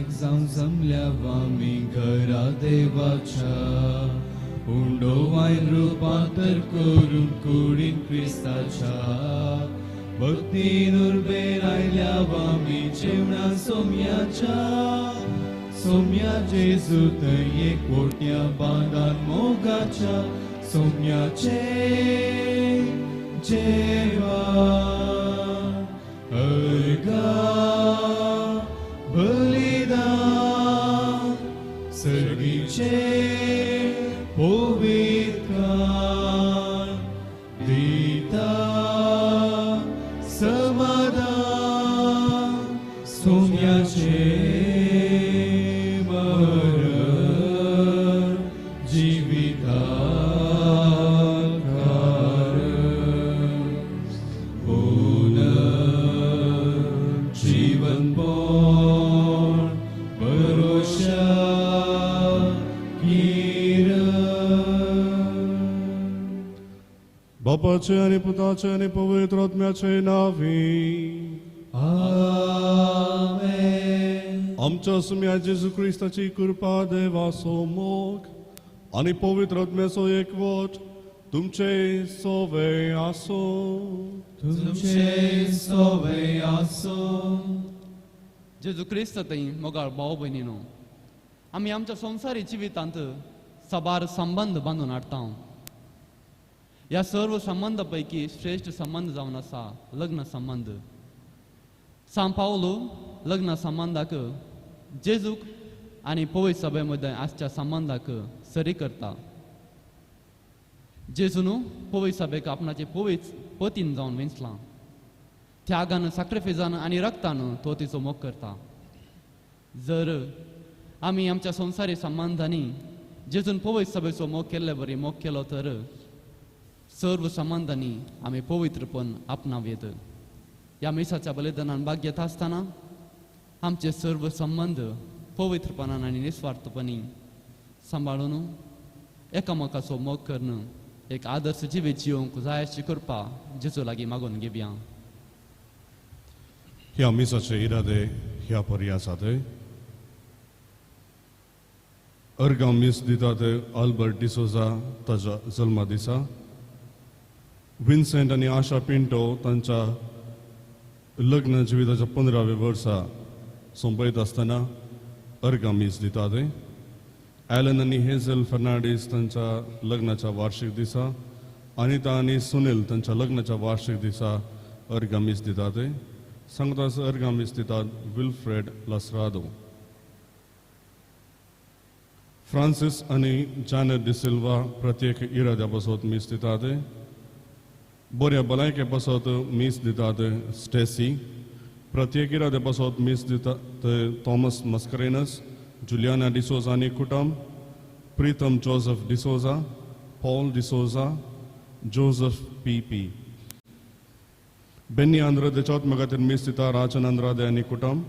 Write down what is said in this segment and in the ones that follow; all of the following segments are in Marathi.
एक जाऊन जमल्या आम्ही घरा देवाच्या उंडो वाईन रूपांतर करून कुडीन क्रिस्ताच्या भक्तीन उर्बेर आयल्या आम्ही जेवणा सोम्या जेजू थंय एक पोट्या बांदान मोगाच्या सोम्याचे जेवण अर्गा बलिदान सर्गीचे पवित्रकान दिता समाधान सोम्याचे मरण जीविताकार जीवन बोल भरोसा बापाचे आणि पुताचे आणि पवित्र आत्म्याचे नावी आमेन. आमच्या सुम्या जेजू ख्रिस्ताची कृपा देवाचो मोग आणि पवित्र आत्म्याचो एकवट तुमचे सोवे आसो. तुमचे सोवे आसो. जेजू क्रिस्त थंय मोगाळ भाव भयणीनो, आमी आमच्या संवसारी जिवितांत साबार संबंध बांदून हाडटा. ह्या सर्व संबंधा पैकी श्रेष्ठ संबंध जावन आसा लग्न संबंध. सांत पावलो लग्न संबंधाक जेजूक आनी पवित्र सभे मदें आसच्या संबंधाक सरी करता. जेजून पवित्र सभेक आपणाचे पवित्र पतीन जावन वेंचला. त्यागान सॅक्रिफिसान आनी रक्तान तो तिचो मोग करता. जर आमी आमच्या संवसारी संबंधांनी जेजून पवित्र सभेचो मोग केल्ले बरी मोग केलो तर सर्व संबंधांनी आमी पवित्रपण आपणावेत. ह्या मिसाच्या बलिदानान भाग घेता आसतना आमचे सर्व संबंध पवित्रपणान आनी निस्वार्थपणी सांबाळून एकामेकाचो मोग करून एक आदर्श जिवीत जिवंक जाय अशी कृपा जेजू लागीं मागून घेवया. ह्या मिसाचे इरादे ह्या परी आसात. अर्गांव मीस दितात आल्बर्ट डिसोजा ताच्या जल्मा दिसा. विन्सेंट आणि आशा पिंटो तांच्या लग्न जिविताच्या 15व्या वर्सा सोंपयत आसतना अर्गांव मीस दितात. ॲलन आणि हेझल फर्नांडीस तांच्या लग्नाच्या वार्षिक दिसा, अनिता आणि सुनील तांच्या लग्नाच्या वार्षिक दिसा अर्गांव मीस दितात. संगतास अर्गांव मीस दितात विल्फ्रेड लासरादो. फ्रांसिस आणि जानेट डिसिल्वा प्रत्येक इराद्या बसत मीस दितात. बऱ्या भलायके बसत मीस दितात स्टेसी. प्रत्येक इराद्या बसत मीस दितात थॉमस मस्करेनस, जुलियाना डिसोजा आणि कुटुंब, Pritam Joseph D'Souza, Paul D'Souza, Joseph P. Benny Andrade चौथ्या मीस दिता राजन आंद्रादे आणि कुटुंब.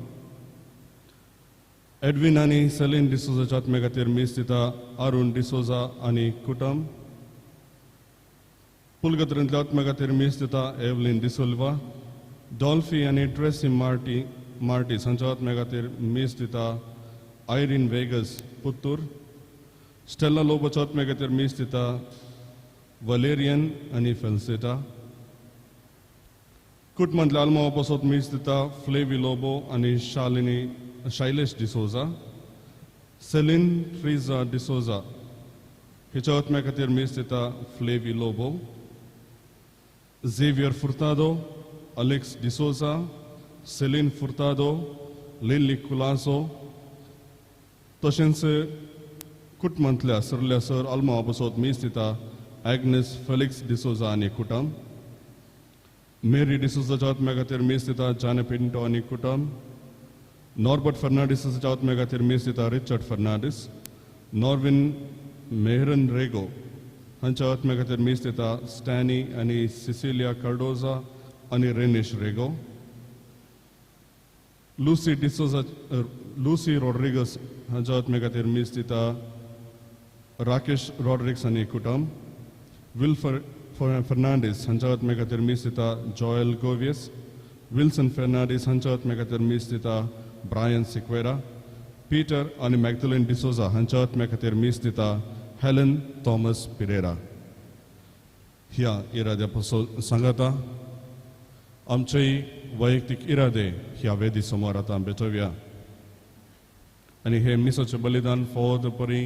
एडविन आणि सेलिन डिसोजा चौथ्या मीस दिता अरुण डिसोजा आणि कुटुंब. पुलगत्रींतल्या आत्म्या मीस दिता एवलिन डिसोल्वा. डॉल्फी आणि ट्रेसी मार्टीस हांच्या आत्म्या मीस दिता Irene Vegas Puttur. Stella लोबोच्या आत्म्या miss दिता वलेरियन आणि फेल्सेटा. कुटुंबांतल्या आल्मा बसत मीस दिता फ्लेवी लोबो आणि शैलेश डिसोजा. सेलिन फ्रीजा डिसोजा हिच्या आत्म्या मीस दिता फ्लेवी लोबो. झेवियर फुर्तादो, अलेक्स डिसोजा, सेलिन फुर्तादो, लिली कुलासो. तशेंच कुटुंबांतल्या सरल्या सर आल्मा बसत मीस दिता ॲग्नेस फेलिक्स डिसोजा आणि कुटुंब. मेरी डिसोजाच्या आत्म्या मीस दिता जाने पिंटो आणि कुटुंब. नॉर्बर्ट फर्नांडिसाच्या आत्म्या मीस दिता रिचर्ड फर्नांडिस. नॉर्विन मेहरन रेगो हांच्या आत्म्या मीस दिता स्टॅनी आणि सिसिलिया कार्डोजा आणि रेनिश रेगो. लूसी रॉड्रिगस हांच्या आत्म्या मीस दिता राकेश रॉड्रिक्स आणि कुटुंब. विल फर्नांडीस हांच्या आत्म्या मीस दिता जॉयल गोवियस. विल्सन फर्नांडीस हांच्या आत्म्या मीस दिता ब्रायन सिक्वेरा. पीटर आनी मॅग्दलेन डिसोजा हांच्या आत्म्या खातीर मीस दिता हेलन थॉमस पिरेरा. ह्या इराद्या पासून सांगाता आमचे वैयक्तीक इरादे ह्या वेदी समोर आतां भेटोवया आनी हे मिसाचें बलिदान फोद परी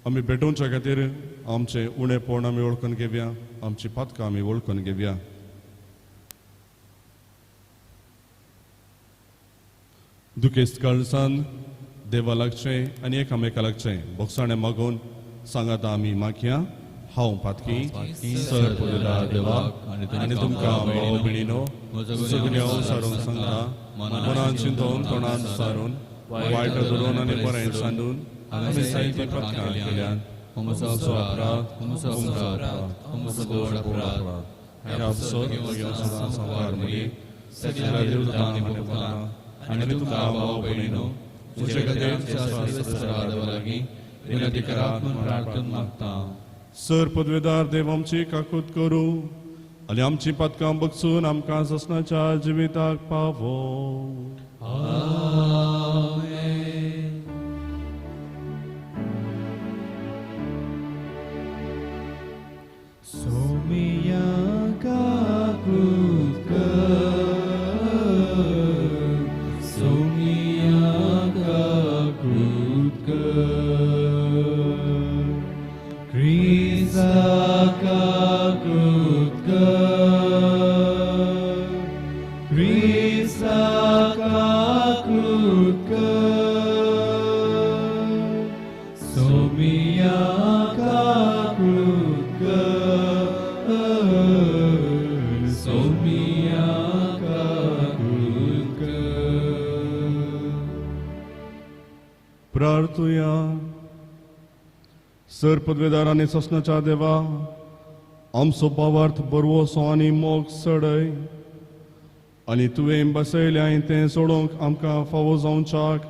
आमी भेटोवच्या खातीर आमचे उणेपण आमी वळखून घेवया, आमची पातकां आमी वळखून घेवया. दुखेस्त काळजान देवा लागचें आनी एकामेका लागचें बोगसाणें मागून सांगाता आमी मागया. हांव पातकी सर पदवेदार देवाक आनी तुमकां भाव भयणीनो सगळ्या सारून सांगता, मनान चिंतून तोंडान सारून वायट धरून आनी बरें सांडून आमी जायतीं पातकां केल्यान म्हजो अपराध, म्हजो गोड अपराध. ह्या अपसोद म्हज्या सदां संवार मदीं सगळ्या देवतां आनी भक्तांक आनी तुमकां भाव भयणीनो तुजे खातीर सर्वेस्परा देवा लागीं विनंती करात म्हूण प्रार्थना मागता. सर पदवेदार देव आमची काकूत करूं आनी आमची पातकां बगसून आमकां ससनाच्या जिविताक पावो. सोमिया काकृत कर, सोमिया काकृत कर, क्रिस्ता काकृत कर, क्रिस्ता काकृत कर, सोमिया काकृत कर, सोमिया काकृत कर. प्रार्थुया. सर पदवेदार आनी ससनाच्या देवा आमचो भावार्थ बरवोसो आनी मोग सडय आनी तुवें बसयल्याय तें सोडूंक आमकां फावो जावच्याक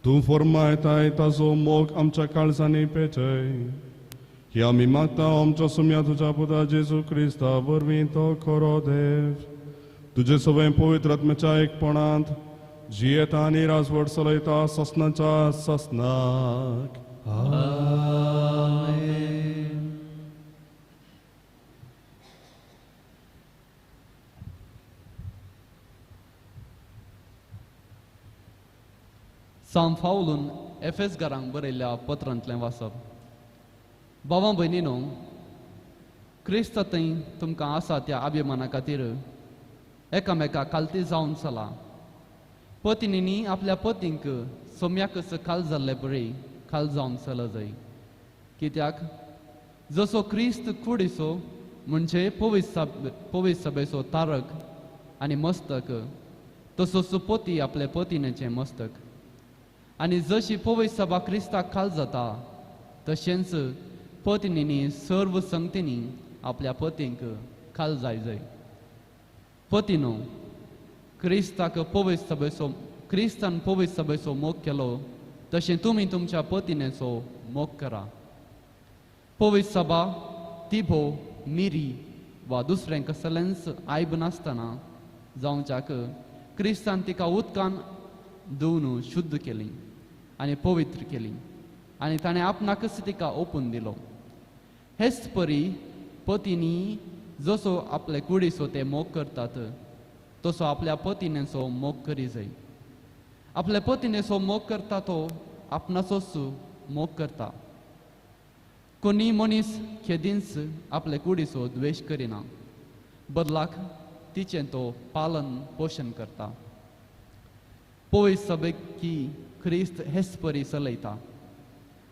तूं फर्मायताय ताजो मोग आमच्या काळजांनी पेटय. हे आमी मागता आमच्या सुम्या तुज्या पुता जेजू क्रिस्ता वरवीं तो खरो देव. तुजे सगळें पवित्र आत्म्याच्या एकपणांत जियेता आनी राजवट चलयता ससनाच्या ससनाक. आमेन. सांत फावलून एफेसकारांक बरयल्ल्या पत्रांतलें वाचप. भावां भयणीनो, क्रिस्त थंय तुमकां आसा त्या अभिमाना खातीर एकामेकाक कालती जावन चला. पत्नींनी आपल्या पतींक सोम्याकच काल जाल्ले बरे काल जावन चल जाय. कित्याक जसो क्रिस्त कुडीचो म्हणजे पवित्र सभेचो तारक आनी मस्तक, तसोच पती आपल्या पत्नीचें मस्तक. आनी जशी पवित्र सभा क्रिस्ताक काल जाता तशेंच पत्नींनी सर्व संगतींनी आपल्या पतींक काल जाय. पतीनो, क्रिस्तान पवित्र सभेचो मोग केलो तशें तुमी तुमच्या पत्नीचो मोग करा. पवित्र सभा तिभो मिरी वा दुसरें कसलेंच आयब नासतना जावच्याक क्रिस्तान तिका उदकान धुवन शुद्ध केली आनी पवित्र केली आनी ताणें आपणाकच तिका ओपून दिलो. हेच परी पतींनी जसो आपले कुडीचो ते मोग करतात तसो आपल्या पत्नीचो मोग करी जाय. आपल्या पत्नीचो मोग करता तो आपणाचोच मोग करता. कोणी मनीस खेदींच आपले कुडीचो द्वेश करिना, बदलाक तिचें तो पालन पोषण करता. पवित्र सभेक की ख्रिस्त हेच परी चलयता.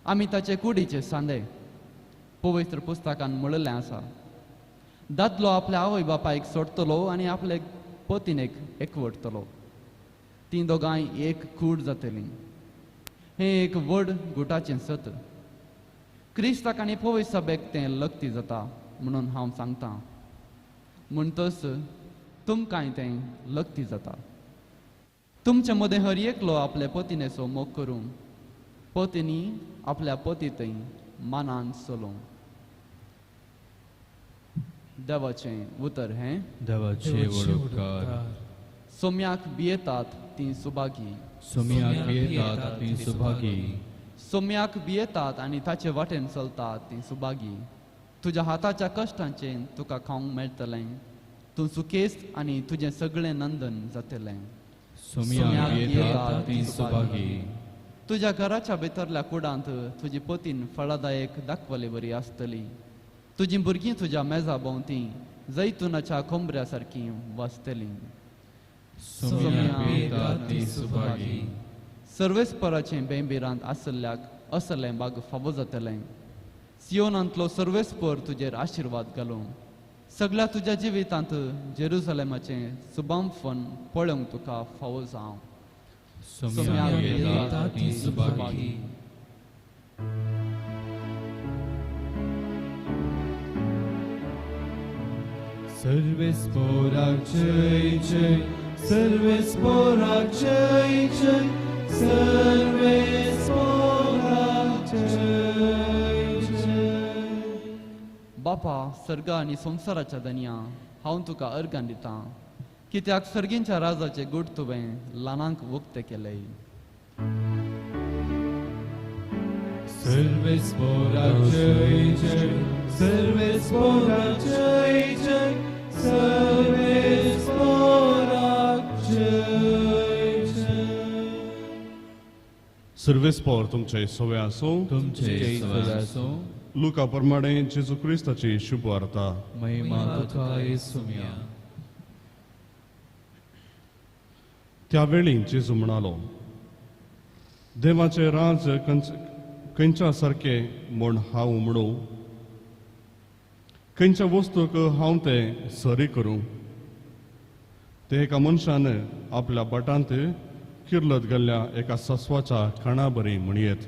आमी ताचे कुडीचे सांदे. पवित्र पुस्तकान म्हणिल्लें आसा, दादलो आपल्या आवय बापायक सोडटलो आनी आपल्या पत्नीक एकवटतलो, तीं दोगांय एक कूड जातलीं. हें एक व्हड गुटाचें सत. क्रिस्ताक आनी पवित्र सभेक तें लक्ती जाता म्हणून हांव सांगतां. म्हणटच तुमकांय तें लक्ती जाता. तुमचे मदें हर एकलो आपल्या पत्नीचो मोग करूं, पत्नी आपल्या पती थंय मानान चलोवं. देवाचें उतर हें. देवाचे वडोवकार. सोम्याक भियेतात ती सुभागी. सोम्याक येतात ती सुभागी. सोम्याक भियेतात आणि ताचे वाटेन चलतात ती सुभागी. तुज्या हाताच्या कश्टांचे तुका खावंक मेळटलें. तूं सुकेस्त आणि तुजें सगळें नंदन जातलें. सोम्याक येतात ती सुभागी. तुज्या घराच्या भितरल्या कुडांत तुजी पतीन फळदायक दाखवले बरी आसतली. तुजीं भुरगीं तुज्या मेजा भोंवती जैतुनाच्या कोंबऱ्या सारकीं वाचतलीं. सोम्याक येतात ती सुभागी. सर्वेस्पराचें बेंबिरांत आसल्याक असलें बाग फावो जातलें. सियोनांतलो सर्वेस्पर तुजेर आशिर्वाद घालूं. सगळ्या तुज्या जिवितांत जेरुसलेमाचें सुबांफन पळोवंक तुका फावो जावं. सोम्याक येतात ती सुभागी. सर्वेस्पोराक जय जय. सर्वेस्पोराक जय जय. सर्वेस्पोराक जय जय. बापा सर्गा आनी संवसाराच्या दनया हांव तुका अर्गां दितां. कित्याक सर्गींच्या राजाचे गूढ तुवें ल्हानांक उक्ते केले. सर्वेस्पोराक जय जय. सर्वेस्पोराक जय जय. सर्वेस्पोराक जय जय. सर्वेस्पोर तुमचे सोवे आसूं. तुमचे सवे आसूं. लुका प्रमाणे जेजू क्रिस्ताची शुभ वार्ता. महिमा तुका येसुम्या. त्यावेळी जेजू म्हणालो, देवाचे राज खंयच्या सारखे म्हूण हांव म्हणू. खंयच्या वस्तूक हांव ते सरी करूं. ते एका मनशान आपल्या बटांत किर्लत घाल्ल्या एका सस्वाच्या खाणा बरी म्हणयेत.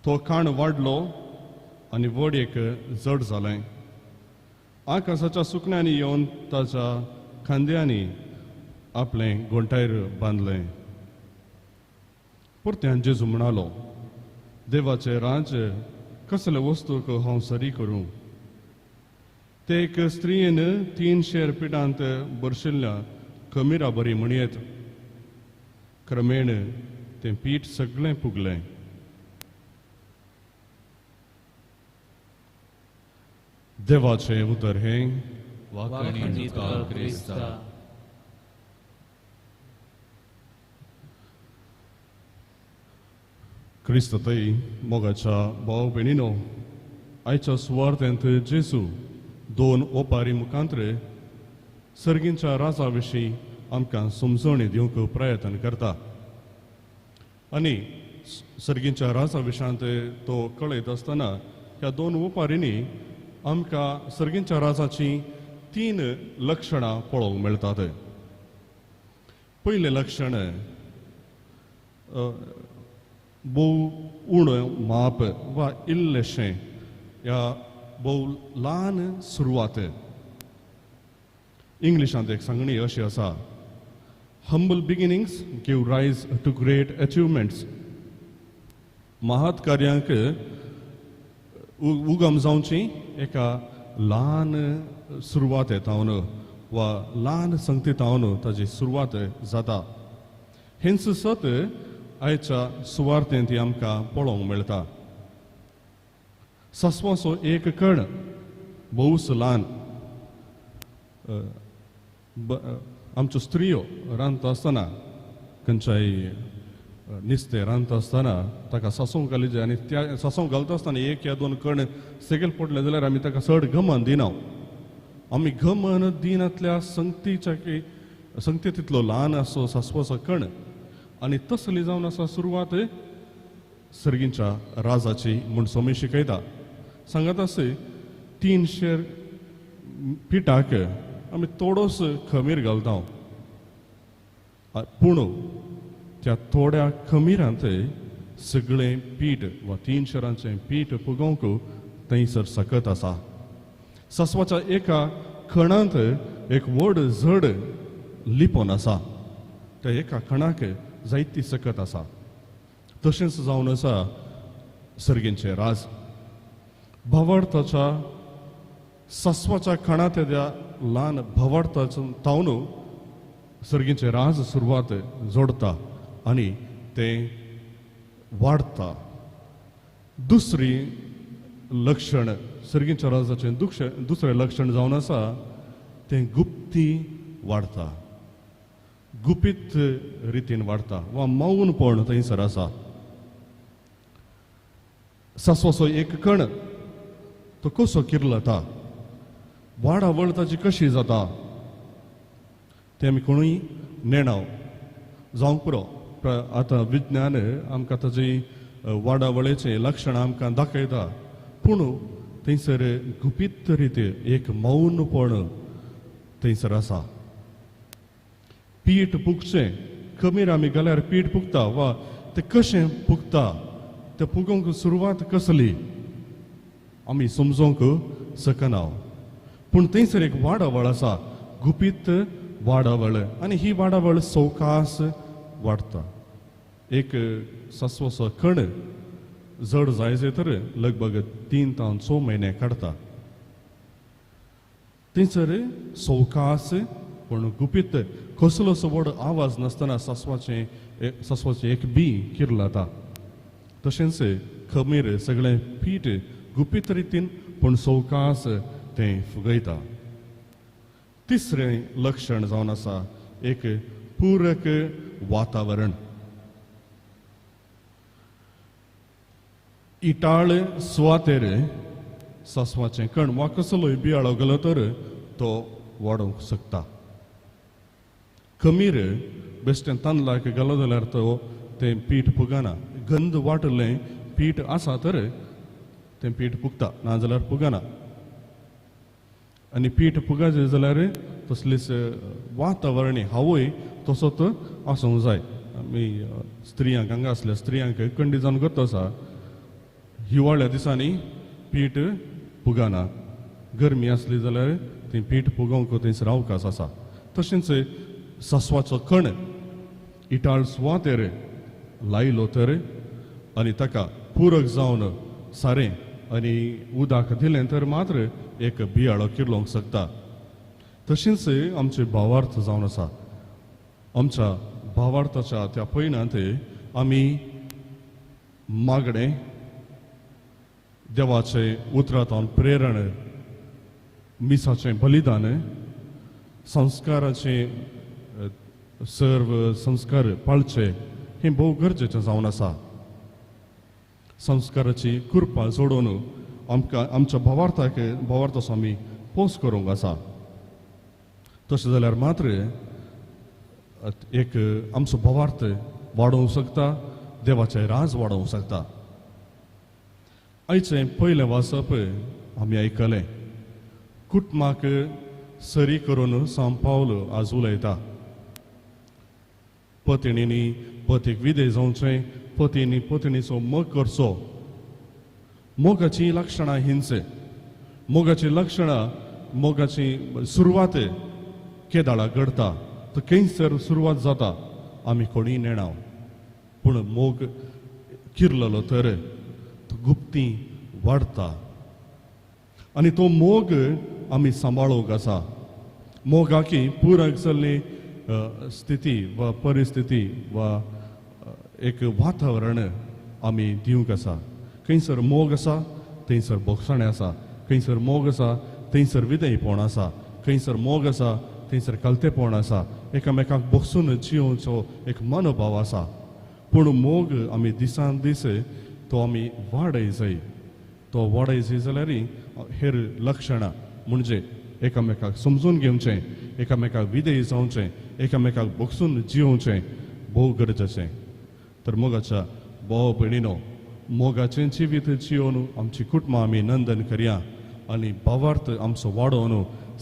तो खाण वाडलो आनी व्हड एक जड जालें. आकाशाच्या सुकण्यांनी येवन ताच्या खांद्यांनी आपलें गोंठायर बांदलें. परत्यान जेजू म्हणालो, देवाचे राज कसले वस्तूक हांव सरी करूं. ते एक स्त्रीयेन 300 पिठांत बरशिल्ल्या खमीरा बरी म्हणयेत. क्रमेण तें पीठ सगळें पुगलें. देवाचे उतर हे. वाकणी तुका क्रिस्ता. क्रिस्ततय मोगाच्या भाव भयणीनो, आयच्या सुवार्थेंत जेजू 2 ओपारी मुखांतर सर्गींच्या राजा विशीं आमकां समजणी दिवंक प्रयत्न करता. आनी सर्गींच्या राजा विशयांत तो कळयत आसतना ह्या 2 ओपारींनी आमकां सर्गींच्या राजाची 3 लक्षणां पळोवंक मेळटात. पयलें लक्षण भोव उणें माप वा इल्लेशें ह्या भोव ल्हान सुरवात. इंग्लिशांत एक सांगणी अशी आसा, हंबल बिगिनिंग्स गिव रायज टू ग्रेट अचिवमेंट्स. महात कार्यांक उगम जावची एका ल्हान सुरवातेतावन वा ल्हान संगतीतावन ताची सुरवात जाता. हेंच सत आयच्या सुवार्थेंत आमकां पळोवंक मेळटा. सस्वाचो एक कण भोवूच ल्हान. आमच्यो स्त्रियो रांदता आसतना खंयच्याय नुस्तें रांदता आसतना ताका सांसोवंक घाली जाय. आनी त्या सांसोवंक घालता आसतना 1 या 2 कण सकयल पडले जाल्यार आमी ताका चड घमन दिना. आमी घमन दिनांतल्या संगती तितलो ल्हान असो सांसवाचो कण. आनी तसली जावन आसा सुरवात सर्गींच्या राजाची म्हूण सोमी शिकयता. सांगत आसा 300 पिठाक आमी थोडोस खमीर घालता. पूण त्या थोड्या खमीरांत सगळें पीठ वा 300 पीठ पुगोवंक थंयसर सकत आसा. सस्वाच्या एका खणांत एक व्हड जड लिपोन आसा. त्या एका खणाक जायती सकत आसा. तशेंच जावन आसा सर्गींचे राज. भवार्थाच्या सस्वाच्या खणांत त्या ल्हान भवार्थाच्यान तावन सर्गीचे राज सुरवात जोडता आनी तें वाडता. दुसरी लक्षण सर्गीच्या राजाचें दुसरें लक्षण जावन आसा तें गुप्ती वाडता, गुपीत रितीन वाडटा वा मौनपण थंयसर आसा. सासवाचो एक कण तो कसो किर्लता, वाडावळ ताची कशी जाता तें आमी कोणूय नेणाव जावंक पुरो. आतां विज्ञान आमकां ताची वाडावळेचें लक्षण आमकां दाखयता, पूण थंयसर गुपीत रिती एक मौनपण थंयसर आसा. पीठ पुगचें, खमीर आमी घाल्यार पीठ पुगता वा तें कशें पुगता, तें पुगोवंक सुरवात कसली आमी समजोवंक शकना. पूण थंयसर एक वाडावळ आसा, गुपीत वाडावळ, आनी ही वाडावळ सवकास वाडटा. एक सासवाचो कण जड जायचे तर लगभग 3 ते 6 म्हयने काडटा. थंयसर सवकास पूण गुपीत कसलोच व्हड आवाज नासतना सासवाचें एक बी किर्लता. तशेंच खमीर सगळें पीठ गुपीत रितीन पूण सवकास तें फुगयता. तिसरें लक्षण जावन आसा एक पूरक वातावरण. इटाळ सुवातेर सासवाचें कण वा कसलोय बियाळो गेलो तर तो वाडोवंक शकता. खमीर बेश्टें तांदळाक गेलो जाल्यार तो तें पीठ पुगना. गंध वाटलें पीठ आसा तर तें पीठ पुगता, नाजाल्यार पुगना. आनी पीठ पुगाचें जाल्यार तसलीच वातावरणीय हावय तसोच आसूंक जाय. आमी स्त्रियांक हांगा आसल्या स्त्रियांक कंडी जावन गत आसा, हिवाळ्या दिसांनी पीठ पुगना. गरमी आसली जाल्यार तें पीठ पुगोवंक थंयसर अवकाश आसा. तशेंच सासवाचो कण इटाळ सुवातेर लायलो तर आनी ताका पूरक जावन सारें आनी उदक दिलें तर मात्र एक बियाळो किर्लोवंक शकता. तशेंच आमचे भावार्थ जावन आसा. आमच्या भावार्थाच्या त्या पयणांत आमी मागणें, देवाचें उतरांतल्यान प्रेरण, मिसाचें बलिदान, संस्काराचें सर्व संस्कार पाळचे हें भोव गरजेचें जावन आसा. संस्काराची कृपा जोडून आमकां आमच्या भावार्थाचो आमी पोस करूंक आसा. तशें जाल्यार मात्र एक आमचो भावार्थ वाडोवंक शकता, देवाचें राज वाडोवंक शकता. आयचें पयलें वाचप आमी आयकलें. कुटुंबाक सरी करून सांत पावलो आज उलयता. पत्नींनी पतीक विधेय जावचें, पतींनी पत्नीचो मोग करचो. मोगाची लक्षणां हींच. मोगाची लक्षणां, मोगाची सुरवात केदाळा घडटा. तो खंयसर सुरवात जाता आमी कोणीय नेणाव, पूण मोग किर्ललो तर तो गुप्ती वाडटा. आनी तो मोग आमी सांबाळूंक आसा. मोगाकी पुरक जाल्ली स्थिती वा परिस्थिती वा एक वातावरण आमी दिवंक आसा. खंयसर मोग आसा थंयसर बोगसणें आसा. खंयसर मोग आसा थंयसर विधेयपण आसा. खंयसर मोग आसा थंयसर कलतेपण आसा. एकामेकाक बोगसून जियोवचो एक मनोभाव आसा. पूण मोग आमी दिसान दीस तो आमी वाडय जाय. तो वाडय जाय जाल्यार हेर लक्षणां म्हणजे एकामेकाक समजून घेवचें, एकामेकाक विधेय जावचें, एकामेकाक बोगसून जियोवचें भोव गरजेचें. तर मोगाच्या भाव भयणीनो, मोगाचें जिवीत जियोवन आमची कुटुंबां आमी नंदन करया आनी भावार्थ आमचो वाडोवन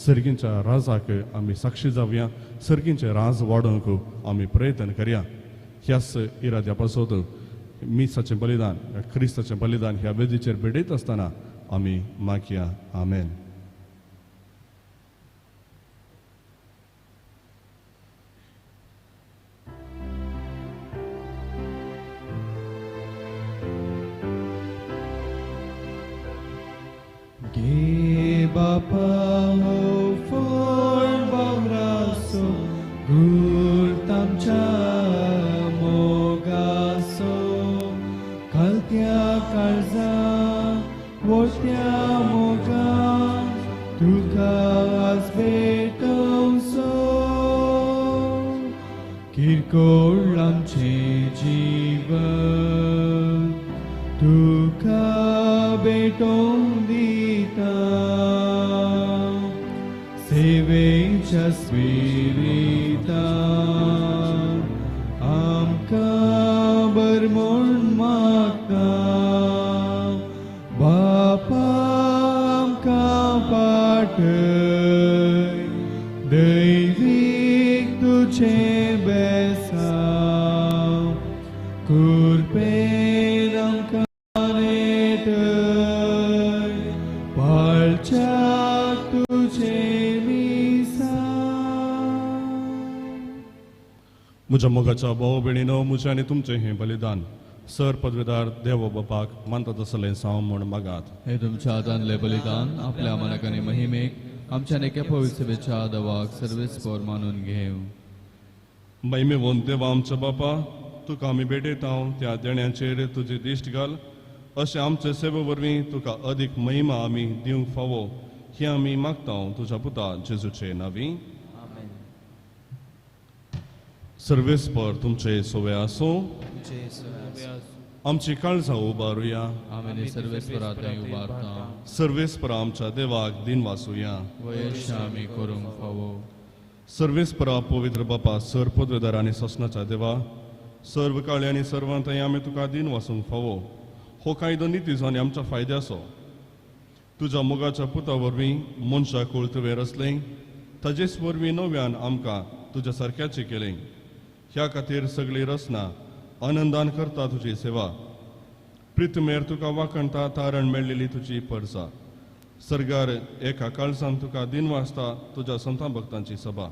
सर्गींच्या राजाक आमी साक्षी जावया. सर्गींचें राज वाडोवंक आमी प्रयत्न करया. ह्याच इराद्या पासत मिसाचें बलिदान, क्रिस्ताचें बलिदान ह्या वेदीचेर भेटयत आसतना आमी मागया. आमेन. Ge bapa o for bom braço घुर्त आमच्या मोगासो खालत्या काळजा वोट्या मोगा तुका आज भेटवसो किरकोळ आमचे जीवन तुका भेटोवंक दिता सेवेच्या स्पिरिता आमकां बरमोण मागता बापा आमकां पाठय दैवीक तुजें बेसांव कुरपेन आमकां नेटय पाळच्याक तुजें म्हज्या मोगाच्या भाव भयणीनो म्हजें आनी तुमचें हें बलिदान सर पदवीदार देव बापाक मानता तसलें साव म्हूण मागात. हे तुमच्या हातांतले बलिदान आपल्या मनाक आनी महिमेक आमच्या नेक्या पवित्र सेवेच्या दवाक सर्वेस्पर मानून घेव. महिमे वोन देवा आमच्या बापा तुका आमी भेटयता त्या देण्याचेर तुजी दिश्ट घाल अशें आमचे सेवे वरवीं तुका अदीक महिमा आमी दिवंक फावो ही आमी मागता तुज्या पुता जेजूचे नांवी. सर्वेस्पर तुमचे सोवे आसूं आमची काळजां उबारुया आमी सर्वेस्परात उबारता सर्वेस्परा आमच्या देवाक दिन वासुया वयश आमी करूंक फावो. सर्वेस्परा पवित्र बापा सर पदवेदार आनी ससनाच्या देवा सर्व काळे आनी सर्वांतय आमी तुका दिन वासूंक फावो हो कायदो नितीचो आनी आमच्या फायद्याचो तुज्या मोगाच्या पुता वरवीं मनशाक कोळतुवेर असलें ताजेच वरवीं नव्यान आमकां तुज्या सारक्याचें केलें ह्या खातीर सगळी रचना आनंदान करता तुजी सेवा प्रितमेर तुका वाखणटा तारण मेळिल्ली तुजी परसा सर्गार एका काळजान तुका दिन वाजता तुज्या संतां भक्तांची सभा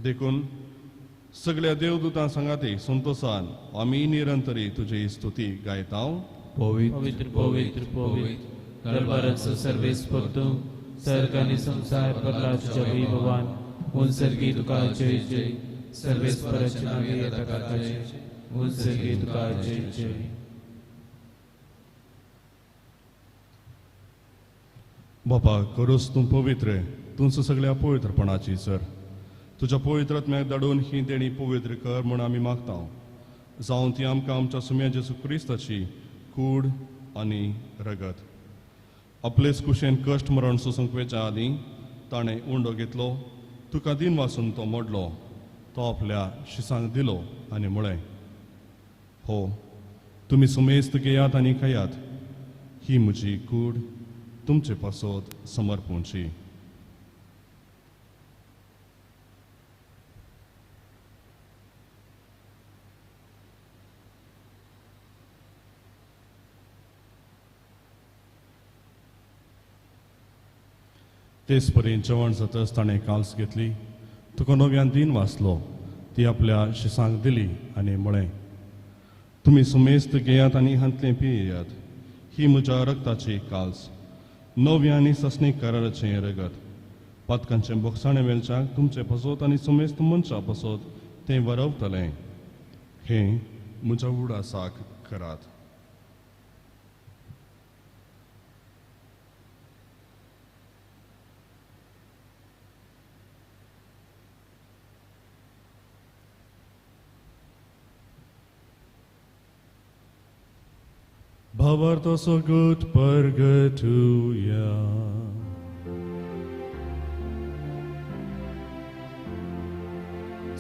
देखून सगळ्या देवदूतां संगाती संतोषान आमी निरंतरी तुजी स्तुती गायता. पवित्र पवित्र पवित्र दरबाराचो सर्वेस्पर तूं सर्ग आनी संसार परला तुज्या वैभवान उंसर्गी तुका जय जय सर्वेस्पराचे नांवे येता काकाचे उंसर्गी तुका जय जय. बापा करोस तूं पवित्र तुमच सगळ्या पवित्रपणाची सर तुज्या पवित्रत्म्याक धाडून ही देणी पवित्र कर म्हूण आमी मागता जावं ती आमकां आमच्या सुम्या जेजू क्रिस्ताची कूड आनी रगत आपलेच कुशेन कश्ट मरण सोसूंक वेच्या आदीं ताणें उंडो घेतलो तुका दिन वासून तो मोडलो तो आपल्या शिसांक दिलो आनी म्हळें हो तुमी सुमेस्त घेयात आनी खायात ही म्हजी कूड तुमचे पासत समर्पणची. तेच परेन जेवण जातच ताणें काल्स घेतली तुका नव्यान दिन वाचलो ती आपल्या शिसांक दिली आनी म्हळें तुमी सुमेस्त घेयात आनी हांतलें पियेयात ही म्हज्या रक्ताची काल्स नव्या आनी ससनीक कराराचें रगत पातकांचें बोगसाणें वेलच्याक तुमचे पासत आनी सुमेस्त मनशा पासत तें वरवतलें हें म्हज्या उडासाक करात. Bavarto so gut purgatuja.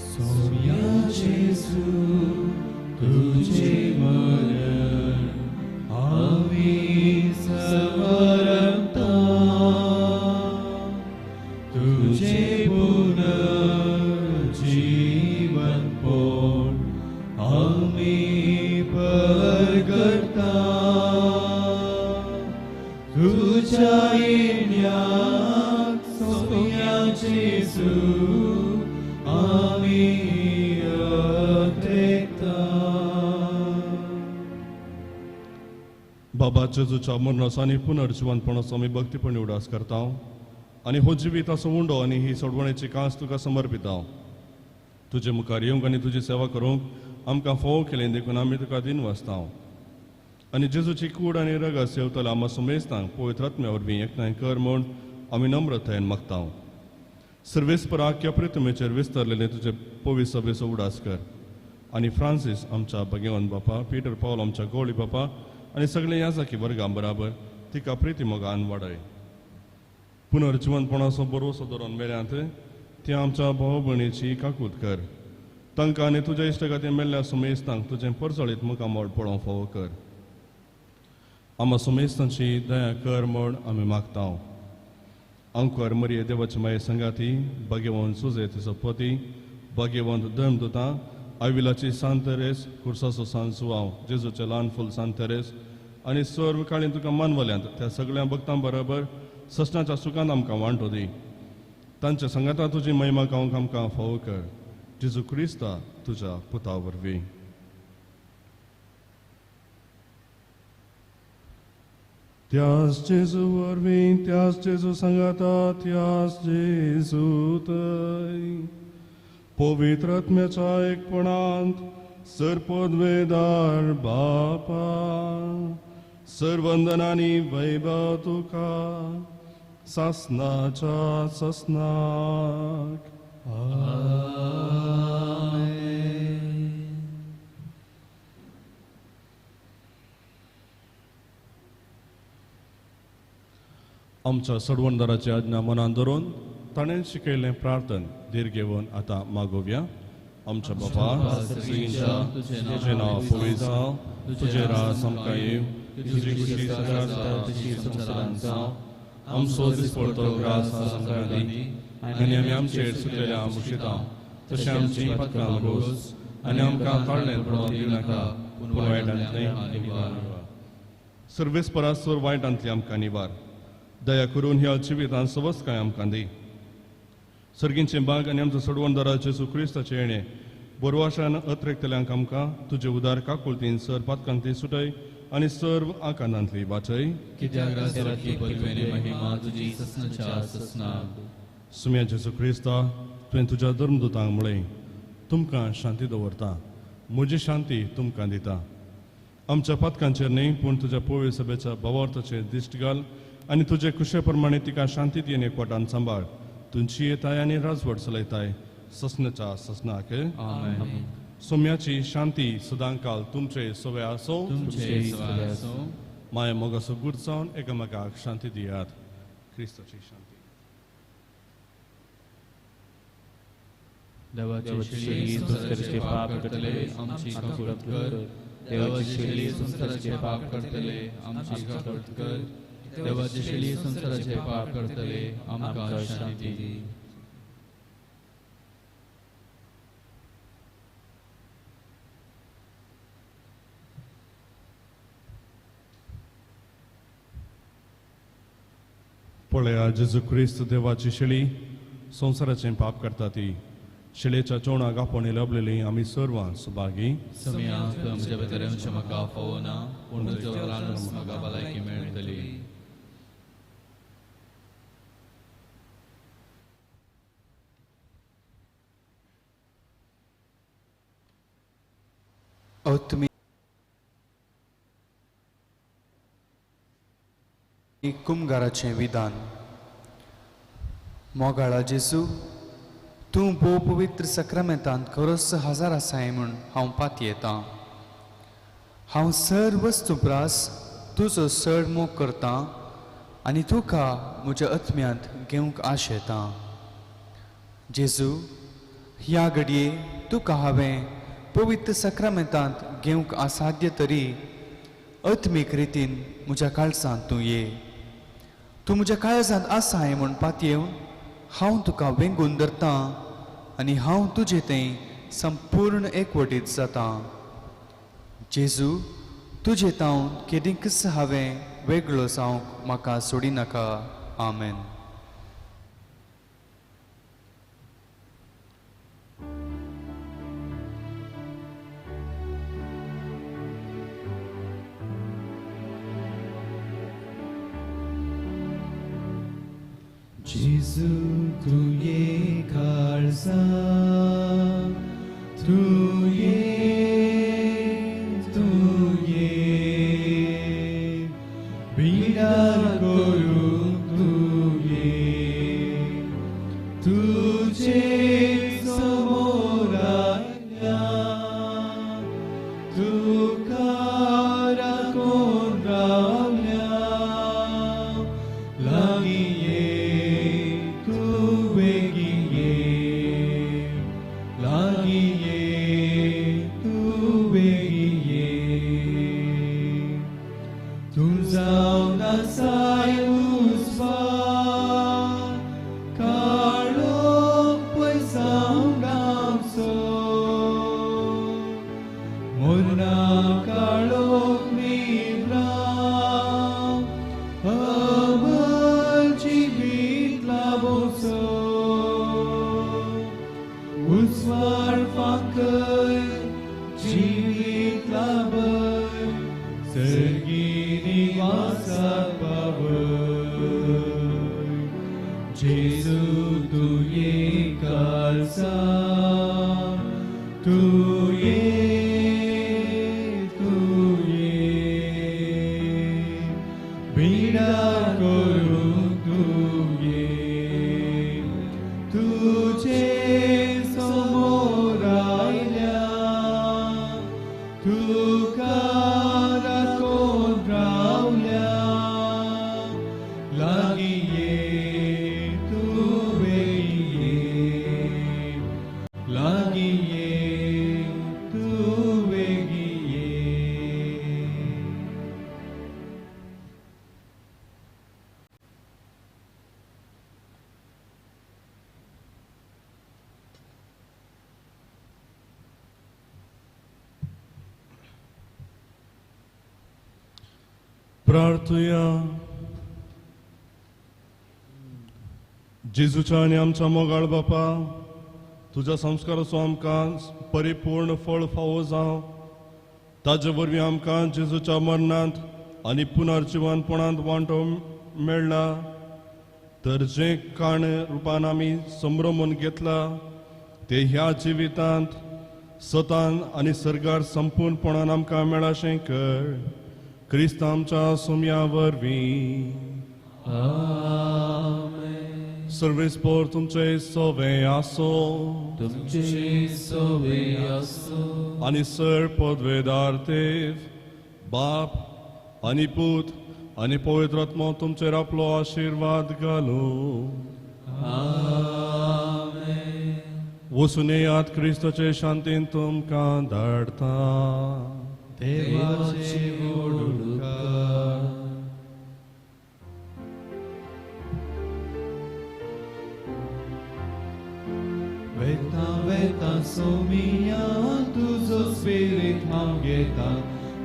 Saumya जेजू तुझे मरण आमी समरता तुझे पुनर्जीवन पोट आमी परगटा तुझ्या येण्याक सोम्या जेजू आमी अतेकता. बाबा जेजूच्या मरणाचो आनी पुनर्जीवनपणाचो आमी भक्तीपणी उडास करता आनी हो जिवीत असो उंडो आनी ही सोडवणेची कास तुका समर्पिता तुजे मुखार येवंक आनी तुजी सेवा करूंक आमकां फोव केलें देखून आमी तुका दिन वाचतांव. आनी जेजूची कूड आनी रगत सेवतलो आमा सुमेस्तांक पवित्र आत्म्या वरवीं एकठांय कर म्हूण आमी नम्रतायेन मागतांव. सर्वेस्पराख्या प्रितमेचेर विस्तारलेले तुजे पवित्र सभेचो उडास कर. आनी फ्रांसीस आमच्या भगवंत बापा, पीटर पॉल आमच्या गवळी बापा आनी सगळे याजाकी वर्गां बराबर तिका प्रिती मोगान वाडय. पुनर्जिवंतपणाचो बरोसो धरून मेल्यांत ते आमच्या भाव भयणीची काकूत कर. तांकां आनी तुज्या इश्टगाती मेल्ल्या सुमेस्तांक तुजें परजळीत मुखामोळ पळोवंक फावो कर. आमा सुमेस्तांची दया कर म्हूण आमी मागतांव. अंकुर मरिये देवाचे माये संगाती, भाग्यवंत सुजे तिचो पती, भाग्यवंत धर्मदुतां, आविलाची सांत तेरेस, कुर्साचो सांत सुवाव, जेजूचे ल्हान फूल सांत तेरेस आनी सर्व काळीं तुका मानवल्यांत त्या सगळ्या भक्तां बरोबर ससनाच्या सुखांत आमकां वांटो दी. तांच्या संगाता तुजी महिमा गावंक आमकां फावो कर. जेजू क्रिस्ता तुज्या पुता वरवीं. त्याच जेजू वरवीं, त्याच जेजू संगाता, त्याच जेजू थंय पवित्र आत्म्याच्या एकपणांत सरपदवेदार बापा सर्वंदनांनी वैभव तुका सासनाच्या ससनाक. आमच्या सडवणदाराची आज्ञा मनान धरून ताणें शिकयलें प्रार्थन धीर घेवन आतां मागोवया. आमच्या बापा तुजें नांव पवित्र जावं, तुजें राज आमकां येवं, तुजी खुशी सदां जाता तशी संवसारांत जावं. आमचो दिसपडटो ग्रास आमकां दी आनी आमी आमचेर सुटलेल्या मुशितां तशें आमची पातकां रोस आनी आमकां काडलें पडोवन दिनाका पूण वायटांतलें आनी निवार. सर्वेस परासर वायटांतली आमकां निवार. दया करून ह्या जिवितांत सवस्काय आमकां दी. सर्गींचे बाग आनी आमचो सडवणदाराचे जेजू क्रिस्ताचे येणे बरवाशान अत्रेकतल्यांक आमकां तुजे उदार काकुळतीन सर पातकांतली सुटय आनी सर्व आकांतांतली वाचय. कित्याक राजराची पदवेने महिमा तुजी ससनाच्या ससनाक. सुम्या जेजू क्रिस्ता तुवें तुज्या धर्मदुतांक म्हळें तुमकां शांती दवरता, म्हजी शांती तुमकां दिता. आमच्या पातकांचेर न्ही पूण तुज्या पवित्र सभेच्या भावार्थाचेर दिश्ट घाल आनी तुजे कुशे प्रमाणे तिका शांती दिवन एकवटान सांबाळ. तुमची येताय आनी राजवट चलयताय ससनाच्या ससनाक. आमेन. सोम्याची शांती सदांकाल तुमचे सवे आसो. तुमचे सवाय असो. माया मोगाचो गुड जावन एकामेकाक शांती दियात. क्रिस्ताची शांती. देवाची शेळी संसाराचे पाप करतले आमची काकुळत कर. देवाची शेळी संसाराचे पाप करतले आमची काकुळत कर. देवाची शेळी संसाराचे पाप करतले आमकां शांती दी. पळया जेजू क्रिस्त देवाची शेळी संसाराचें पाप करता ती. शेळयेच्या जेवणाक आपोवन लबलेली आमी सर्वां सुभागी. समयांक म्हज्या भितर येवचें म्हाका फावो ना पूण तुज्या वरान म्हाका भलायकी मेळटली. तुमी कुमगाराचें विधान. मोगाळा जेजू, तूं भोव पवित्र सक्रामेंतांत खरोच हजार आसाय म्हूण हांव पात येतां. हांव सर वस्तुप्रास तुजो चड मोग करतां आनी तुका म्हज्या आत्म्यांत घेवंक आशेतां. जेजू, ह्या घडये तुका हांवें पवित्र सक्रामेंतांत घेवंक असाध्य तरी आत्मीक रितीन म्हज्या काळजांत तूं ये. तूं म्हज्या काळजांत आसाय म्हूण पात येवन हांव तुका वेंगून धरतां आनी हांव तुजें तें संपूर्ण एकवटीत जातां. जेजू, तुजें तावन केदींच हांवें वेगळो जावंक म्हाका सोडिनाका. आमेन. Jésus, tu ye kalsa, तू ये बिडार करून तू ये तुझे समोर आल्या तुका राखून रावल्या लागी ये तू बेगी ये लागी ये तू बेगी ये तू जाऊन असाय उस्वार काळो पैसाऊन आमचो मोरना काळो निब्राव अमल जिवीत लाभोचो उस्वार फांकय जिवीत लाभय सर्गिनी वासात पावय जेजू तू ये कालसा तू ये बिडार करून तू ये तुझे समोर आयल्या तुका राखून रावल्या लागी ये तू बेगी ये लागी ये तू बेगी ये प्रार्थुया जेजूच्या आनी आमच्या मोगाळ बापा तुज्या संस्काराचो आमकां परिपूर्ण फळ फावो जावं ताजे वरवीं आमकां जेजूच्या मरणांत आनी पुनर्जिवनपणांत वांटो मेळ्ळा तर जे काण रुपान आमी संभ्रमून घेतला ते ह्या जिवितांत सतान आनी सर्गार संपूर्णपणान आमकां मेळाशें कर क्रिस्त आमच्या सुम्या वरवीं सर्वेस्पोर तुमचे सोवे आसो तुमचे सोवे आसो आनी सर पदवेदार देव बाप आनी पूत आनी पवित्र आत्मा तुमचेर आपलो आशीर्वाद घालू आमेन वचून येयात क्रिस्ताचे शांतीन तुमकां धाडटा देवाचे वडुकार वेता वेता सोमिया तुझो स्पिरिट हांव घेता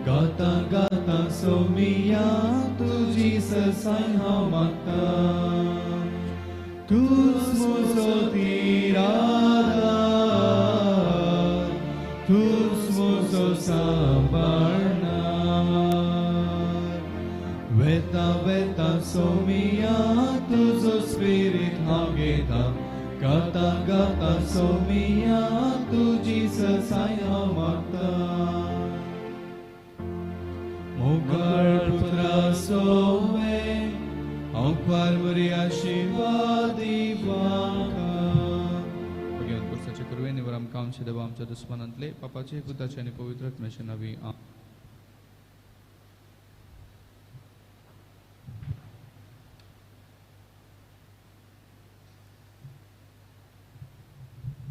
गाता गाता सोमिया तुझी ससाय हांव मागता तूच म्हजो तिरादार तूच म्हजो सांबाळणार वेता वेता सोमिया तुझो स्पिरिट हांव घेता गाता गाता सोमिया तुझी ससाय हांव मागता मोगाळ पुत्रा सोमे हांव बरी आशिर्वाद दिवाका भगवंत पुरुषाचे कुरवे निवर आमकां आमचे देवा आमच्या दुस्मनांतले पापाचे पुताचे आनी पवित्र आत्म्याचे नावी